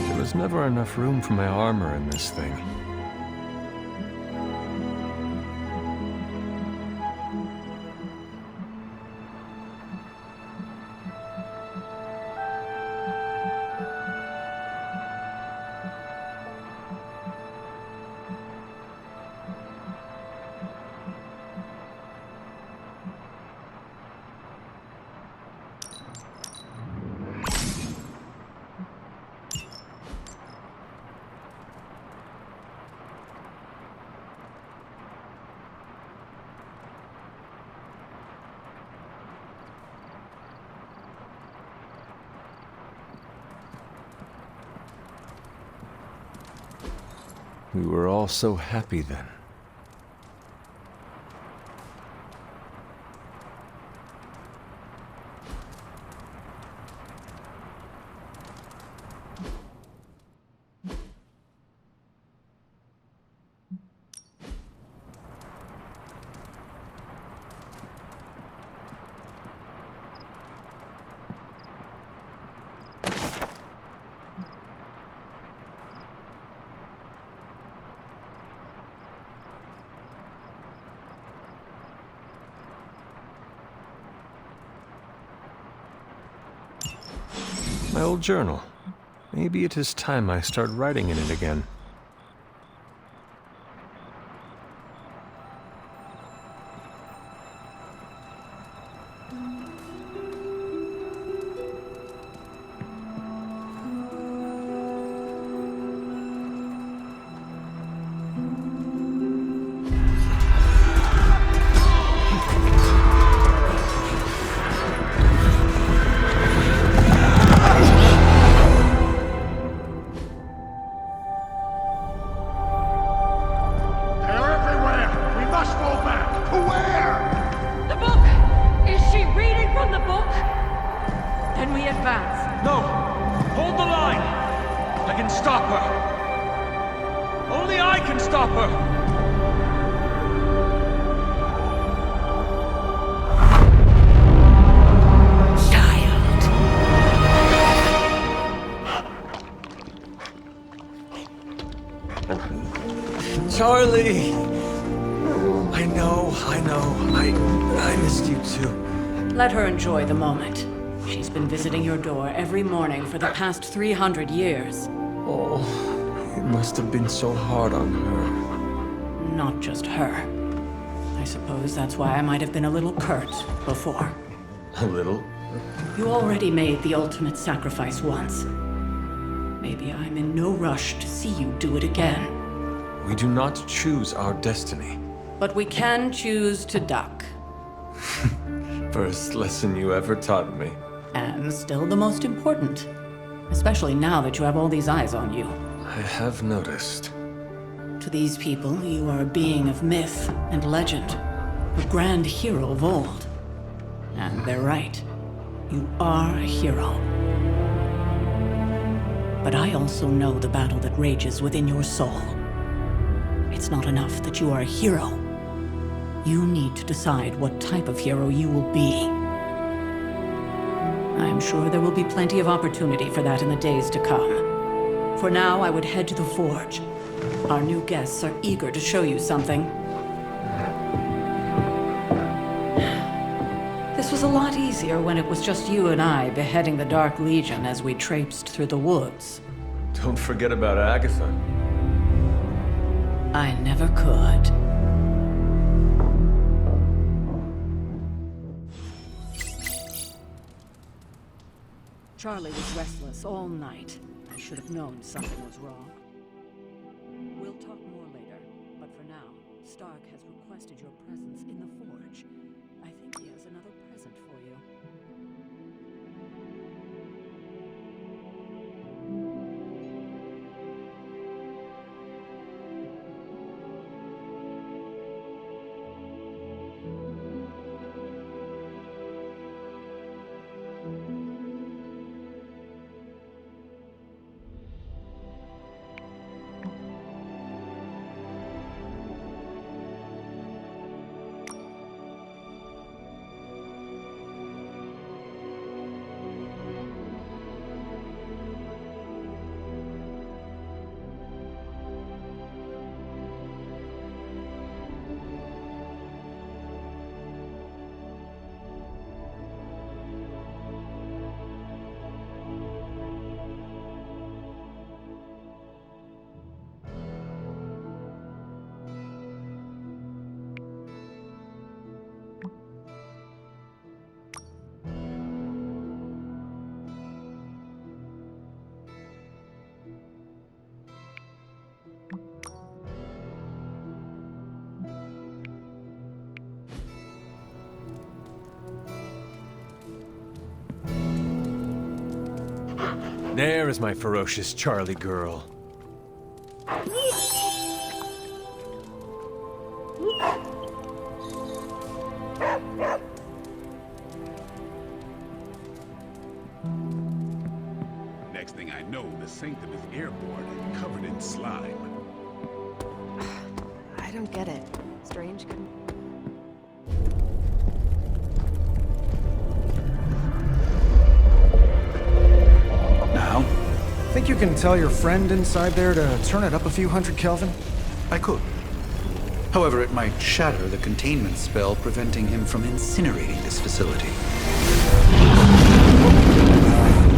There was never enough room for my armor in this thing. We were all so happy then. My old journal. Maybe it is time I start writing in it again. No! Hold the line! I can stop her! Only I can stop her! Charlie! I know. I missed you too. Let her enjoy the moment. She's been visiting your door every morning for the past 300 years. Oh, it must have been so hard on her. Not just her. I suppose that's why I might have been a little curt before. A little? You already made the ultimate sacrifice once. Maybe I'm in no rush to see you do it again. We do not choose our destiny. But we can choose to duck. First lesson you ever taught me. And still the most important. Especially now that you have all these eyes on you. I have noticed. To these people, you are a being of myth and legend. A grand hero of old. And they're right. You are a hero. But I also know the battle that rages within your soul. It's not enough that you are a hero. You need to decide what type of hero you will be. I'm sure there will be plenty of opportunity for that in the days to come. For now, I would head to the forge. Our new guests are eager to show you something. This was a lot easier when it was just you and I beheading the Dark Legion as we traipsed through the woods. Don't forget about Agatha. I never could. Charlie was restless all night. I should have known something was wrong. We'll talk more later, but for now, Stark has requested your presence in the forge. I think he has another present for you. There is my ferocious Charlie girl. Next thing I know, the sanctum is airborne and covered in slime. I don't get it. Strange couldn't... Now? Think you can tell your friend inside there to turn it up a few hundred Kelvin? I could. However, it might shatter the containment spell preventing him from incinerating this facility.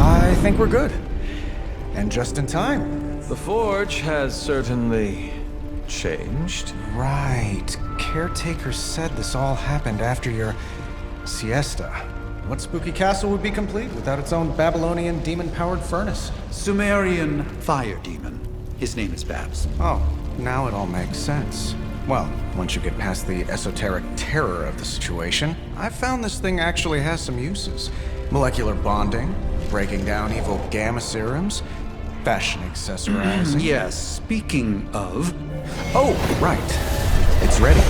I think we're good. And just in time. The Forge has certainly changed. Right. Caretaker said this all happened after your siesta. What spooky castle would be complete without its own Babylonian demon-powered furnace? Sumerian fire demon. His name is Babs. Oh, now it all makes sense. Well, once you get past the esoteric terror of the situation, I've found this thing actually has some uses. Molecular bonding, breaking down evil gamma serums, fashion accessorizing. Yes, speaking of... Oh, right. It's ready.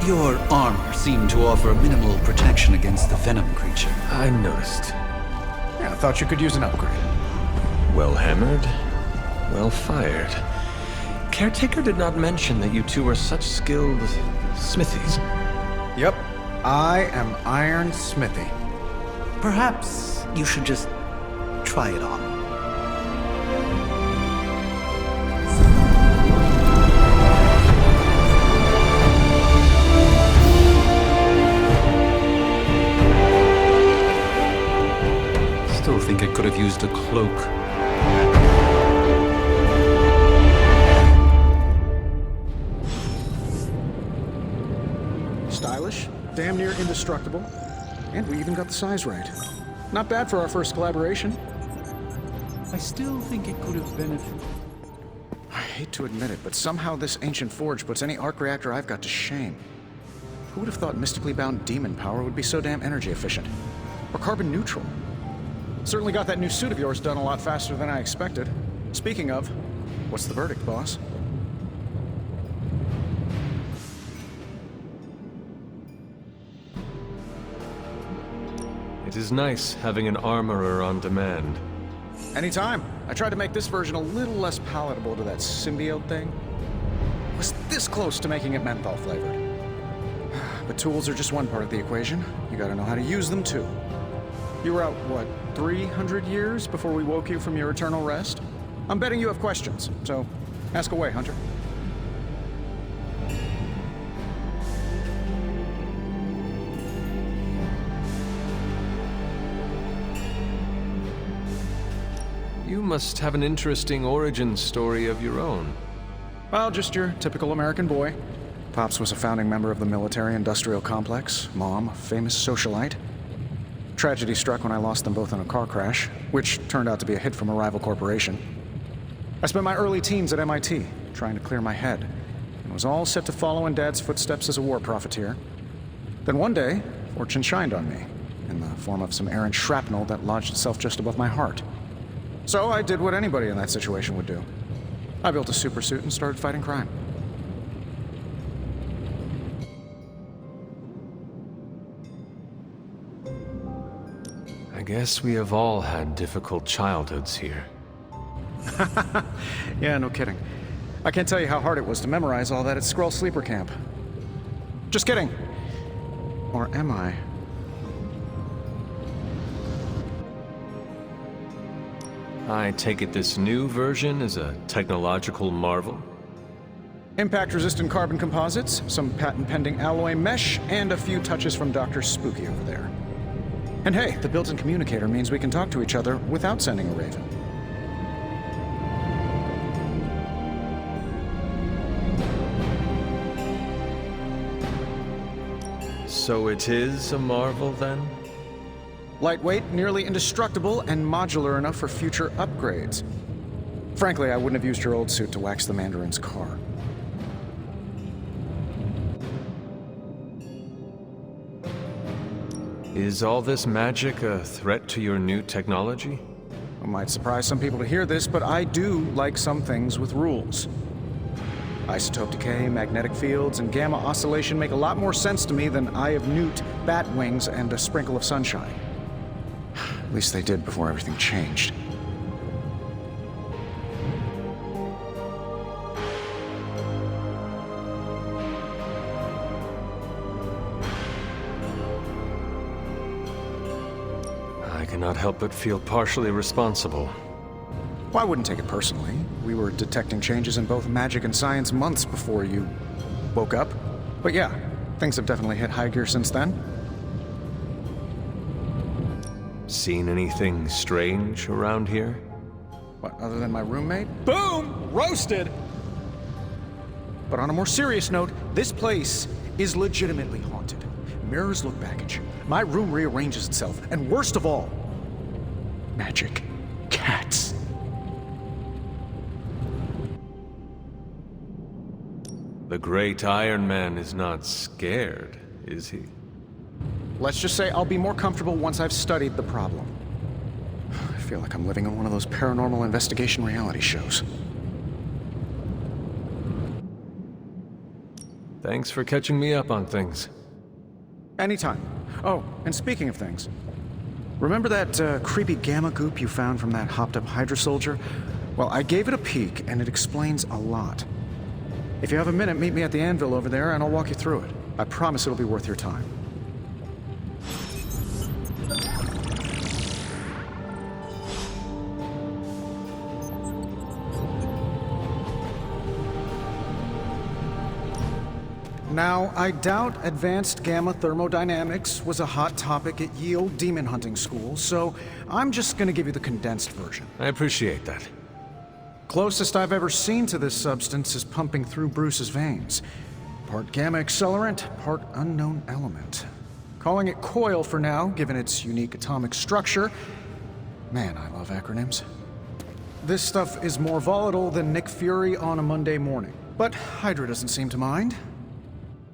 Your armor seemed to offer minimal protection against the venom creature. I noticed. Yeah, I thought you could use an upgrade. Well hammered, well fired. Caretaker did not mention that you two were such skilled smithies. Yep, I am Iron Smithy. Perhaps you should just try it on. Still think it could have used a cloak. Stylish, damn near indestructible, and we even got the size right. Not bad for our first collaboration. I still think it could have been I hate to admit it, but somehow this ancient forge puts any arc reactor I've got to shame. Who would have thought mystically bound demon power would be so damn energy efficient? Or carbon neutral? Certainly got that new suit of yours done a lot faster than I expected. Speaking of, what's the verdict, boss? It is nice having an armorer on demand. Anytime. I tried to make this version a little less palatable to that symbiote thing. Was this close to making it menthol flavored. But tools are just one part of the equation. You gotta know how to use them too. You were out, what, 300 years before we woke you from your eternal rest? I'm betting you have questions, so ask away, Hunter. You must have an interesting origin story of your own. Well, just your typical American boy. Pops was a founding member of the military-industrial complex. Mom, a famous socialite. Tragedy struck when I lost them both in a car crash, which turned out to be a hit from a rival corporation. I spent my early teens at MIT, trying to clear my head, and was all set to follow in Dad's footsteps as a war profiteer. Then one day, fortune shined on me, in the form of some errant shrapnel that lodged itself just above my heart. So I did what anybody in that situation would do. I built a supersuit and started fighting crime. I guess we have all had difficult childhoods here. Yeah, no kidding. I can't tell you how hard it was to memorize all that at Skrull Sleeper Camp. Just kidding. Or am I? I take it this new version is a technological marvel? Impact-resistant carbon composites, some patent-pending alloy mesh, and a few touches from Dr. Spooky over there. And hey, the built-in communicator means we can talk to each other without sending a raven. So it is a marvel, then? Lightweight, nearly indestructible, and modular enough for future upgrades. Frankly, I wouldn't have used your old suit to wax the Mandarin's car. Is all this magic a threat to your new technology? It might surprise some people to hear this, but I do like some things with rules. Isotope decay, magnetic fields, and gamma oscillation make a lot more sense to me than Eye of Newt, bat wings, and a sprinkle of sunshine. At least they did before everything changed. I cannot help but feel partially responsible. Well, I wouldn't take it personally. We were detecting changes in both magic and science months before you woke up. But yeah, things have definitely hit high gear since then. Seen anything strange around here? What, other than my roommate? Boom! Roasted! But on a more serious note, this place is legitimately haunted. Mirrors look back at you. My room rearranges itself. And worst of all, magic cats. The great Iron Man is not scared, is he? Let's just say I'll be more comfortable once I've studied the problem. I feel like I'm living in one of those paranormal investigation reality shows. Thanks for catching me up on things. Anytime. Oh, and speaking of things, remember that creepy gamma goop you found from that hopped-up Hydra soldier? Well, I gave it a peek, and it explains a lot. If you have a minute, meet me at the anvil over there, and I'll walk you through it. I promise it'll be worth your time. Now, I doubt advanced gamma thermodynamics was a hot topic at ye olde demon hunting school, so I'm just gonna give you the condensed version. I appreciate that. Closest I've ever seen to this substance is pumping through Bruce's veins. Part gamma accelerant, part unknown element. Calling it coil for now, given its unique atomic structure. Man, I love acronyms. This stuff is more volatile than Nick Fury on a Monday morning. But Hydra doesn't seem to mind.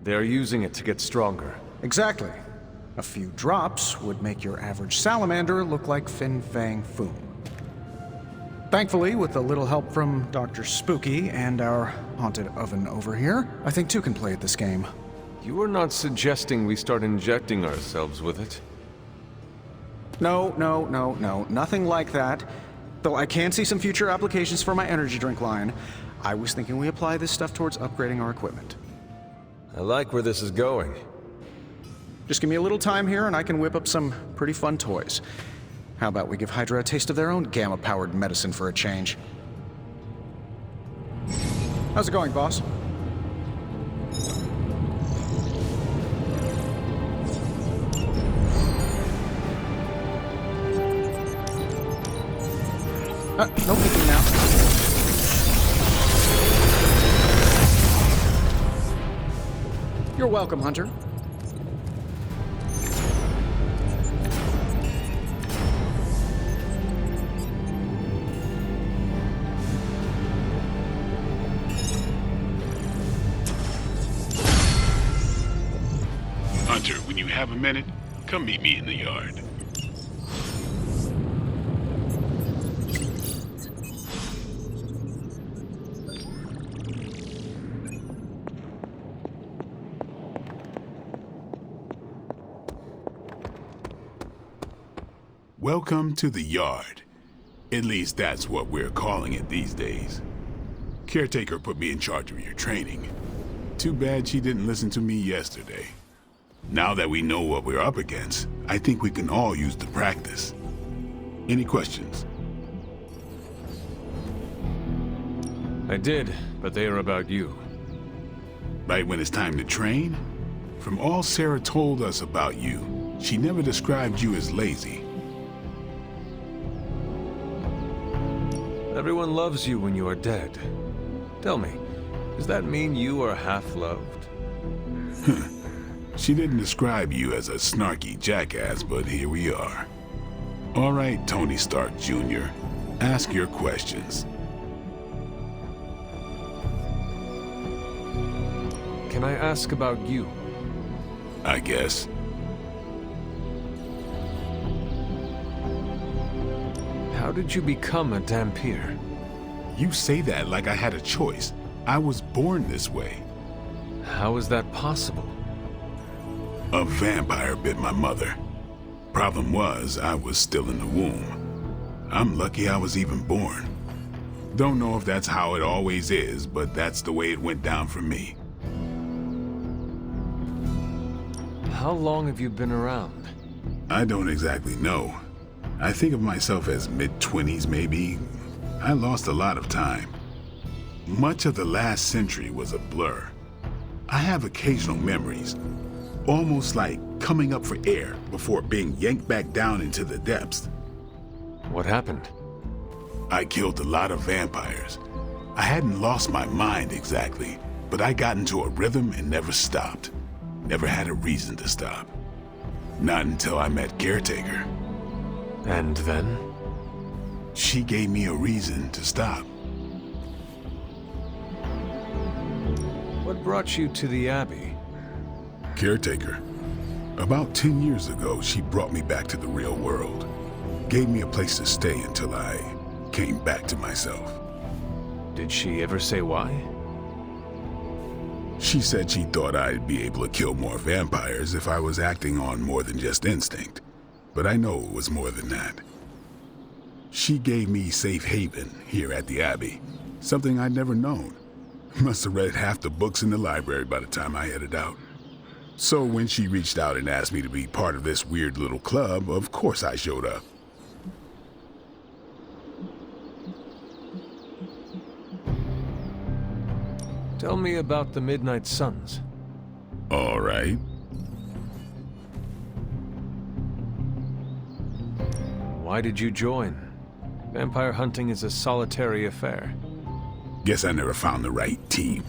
They're using it to get stronger. Exactly. A few drops would make your average salamander look like Fin Fang Foom. Thankfully, with a little help from Dr. Spooky and our haunted oven over here, I think two can play at this game. You are not suggesting we start injecting ourselves with it? No, nothing like that. Though I can see some future applications for my energy drink line. I was thinking we apply this stuff towards upgrading our equipment. I like where this is going. Just give me a little time here and I can whip up some pretty fun toys. How about we give Hydra a taste of their own gamma-powered medicine for a change? How's it going, boss? No peeking now. You're welcome, Hunter. Hunter, when you have a minute, come meet me in the yard. Welcome to the yard. At least that's what we're calling it these days. Caretaker put me in charge of your training. Too bad she didn't listen to me yesterday. Now that we know what we're up against, I think we can all use the practice. Any questions? I did, but they are about you. Right when it's time to train? From all Sarah told us about you, she never described you as lazy. Everyone loves you when you are dead. Tell me, does that mean you are half-loved? She didn't describe you as a snarky jackass, but here we are. All right, Tony Stark Jr., ask your questions. Can I ask about you? I guess. How did you become a Dampier? You say that like I had a choice. I was born this way. How is that possible? A vampire bit my mother. Problem was, I was still in the womb. I'm lucky I was even born. Don't know if that's how it always is, but that's the way it went down for me. How long have you been around? I don't exactly know. I think of myself as mid-20s maybe. I lost a lot of time. Much of the last century was a blur. I have occasional memories, almost like coming up for air before being yanked back down into the depths. What happened? I killed a lot of vampires. I hadn't lost my mind exactly, but I got into a rhythm and never stopped. Never had a reason to stop. Not until I met Caretaker. And then? She gave me a reason to stop. What brought you to the Abbey? Caretaker. About 10 years ago, she brought me back to the real world. Gave me a place to stay until I came back to myself. Did she ever say why? She said she thought I'd be able to kill more vampires if I was acting on more than just instinct. But I know it was more than that. She gave me safe haven here at the Abbey, something I'd never known. Must have read half the books in the library by the time I headed out. So when she reached out and asked me to be part of this weird little club, of course I showed up. Tell me about the Midnight Suns. All right. Why did you join? Vampire hunting is a solitary affair. Guess I never found the right team.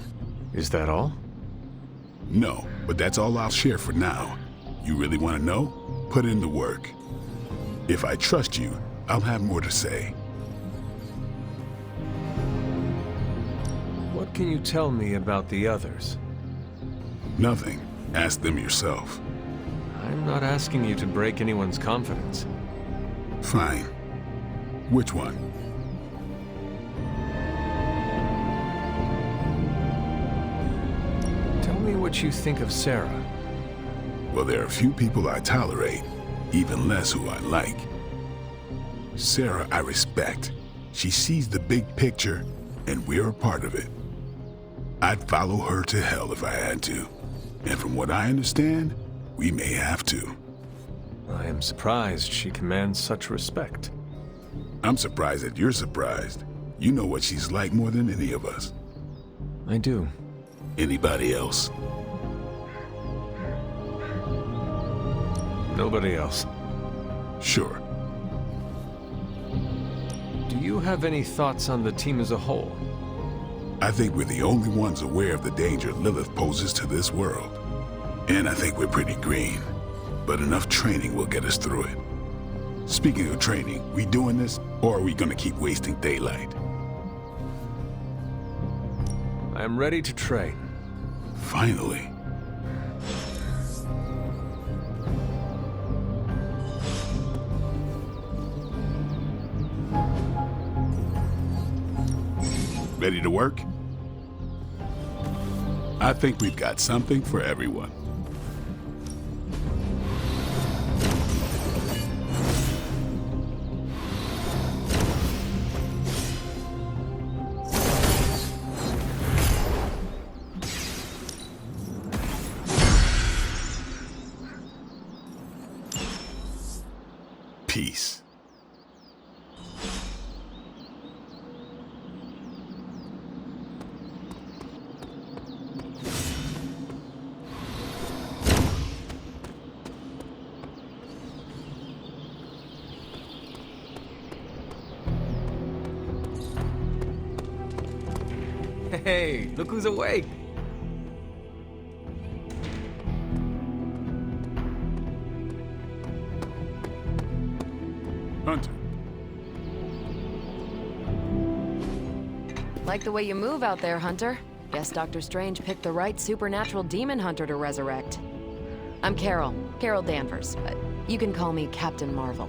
Is that all? No, but that's all I'll share for now. You really want to know? Put in the work. If I trust you, I'll have more to say. What can you tell me about the others? Nothing. Ask them yourself. I'm not asking you to break anyone's confidence. Fine. Which one? Tell me what you think of Sarah. Well, there are few people I tolerate, even less who I like. Sarah I respect. She sees the big picture, and we're a part of it. I'd follow her to hell if I had to. And from what I understand, we may have to. I am surprised she commands such respect. I'm surprised that you're surprised. You know what she's like more than any of us. I do. Anybody else? Nobody else. Sure. Do you have any thoughts on the team as a whole? I think we're the only ones aware of the danger Lilith poses to this world. And I think we're pretty green. But enough training will get us through it. Speaking of training, we doing this, or are we gonna keep wasting daylight? I am ready to train. Finally. Ready to work? I think we've got something for everyone. Peace. Hey, look who's awake! Hunter. Like the way you move out there, Hunter. Guess Dr. Strange picked the right supernatural demon hunter to resurrect. I'm Carol Danvers, but you can call me Captain Marvel.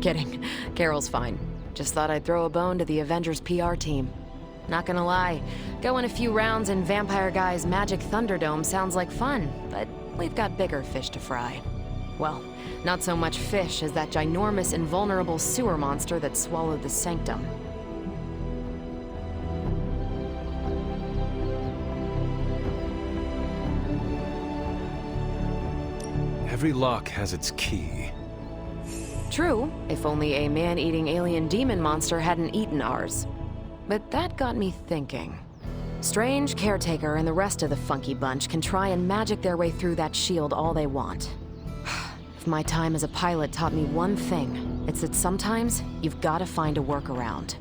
Kidding, Carol's fine. Just thought I'd throw a bone to the Avengers PR team. Not gonna lie, going a few rounds in Vampire Guy's Magic Thunderdome sounds like fun, but we've got bigger fish to fry. Well, not so much fish as that ginormous invulnerable sewer monster that swallowed the Sanctum. Every lock has its key. True, if only a man-eating alien demon monster hadn't eaten ours. But that got me thinking. Strange, Caretaker, and the rest of the funky bunch can try and magic their way through that shield all they want. If my time as a pilot taught me one thing, it's that sometimes you've got to find a workaround.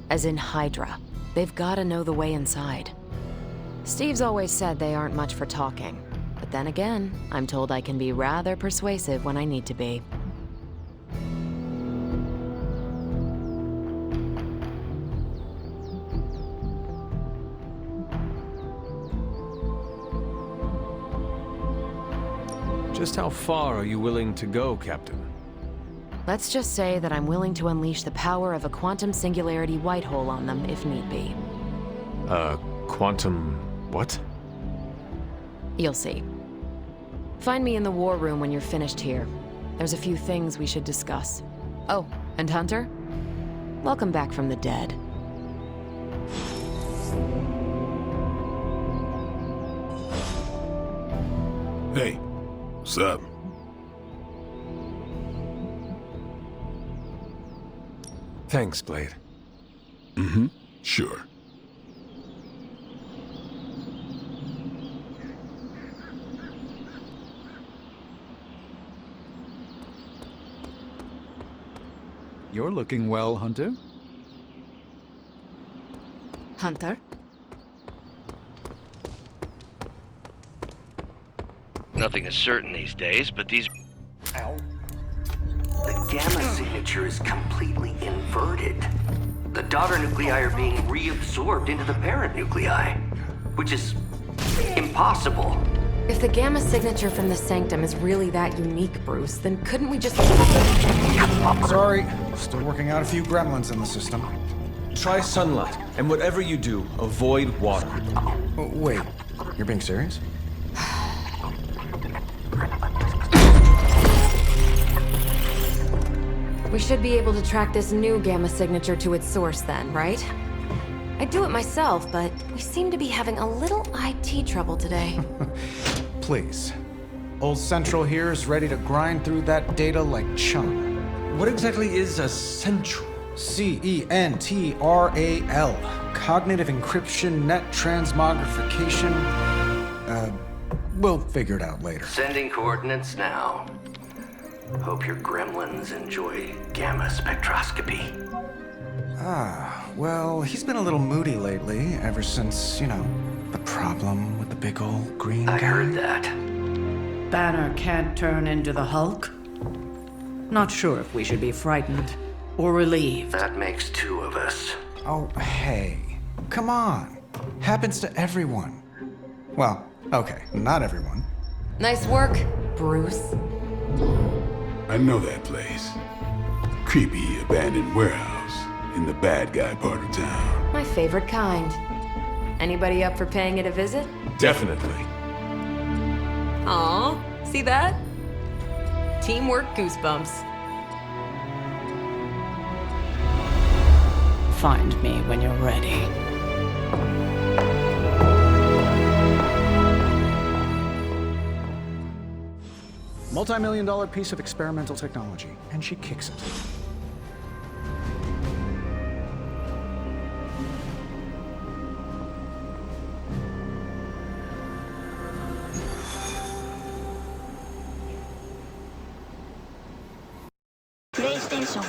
As in Hydra, they've got to know the way inside. Steve's always said they aren't much for talking. But then again, I'm told I can be rather persuasive when I need to be. Just how far are you willing to go, Captain? Let's just say that I'm willing to unleash the power of a quantum singularity white hole on them if need be. Quantum... what? You'll see. Find me in the war room when you're finished here. There's a few things we should discuss. Oh, and Hunter? Welcome back from the dead. Hey, what's up? Thanks, Blade. Mm-hmm, sure. You're looking well, Hunter. Hunter? Nothing is certain these days, but these... The gamma signature is completely inverted. The daughter nuclei are being reabsorbed into the parent nuclei, which is impossible. If the gamma signature from the Sanctum is really that unique, Bruce, then couldn't we just... Sorry, still working out a few gremlins in the system. Try sunlight, and whatever you do, avoid water. Oh, wait, you're being serious? We should be able to track this new gamma signature to its source then, right? I'd do it myself, but we seem to be having a little IT trouble today. Please. Old Central here is ready to grind through that data like chum. What exactly is a central? CENTRAL. Cognitive encryption, net transmogrification. We'll figure it out later. Sending coordinates now. Hope your gremlins enjoy gamma spectroscopy. Well, he's been a little moody lately, ever since, the problem with the big old green guy. I heard that. Banner can't turn into the Hulk? Not sure if we should be frightened or relieved. That makes two of us. Oh, hey. Come on. Happens to everyone. Well, okay, not everyone. Nice work, Bruce. I know that place. Creepy abandoned warehouse in the bad guy part of town. My favorite kind. Anybody up for paying it a visit? Definitely. Aw, see that? Teamwork goosebumps. Find me when you're ready. Multi-million-dollar piece of experimental technology, and she kicks it. PlayStation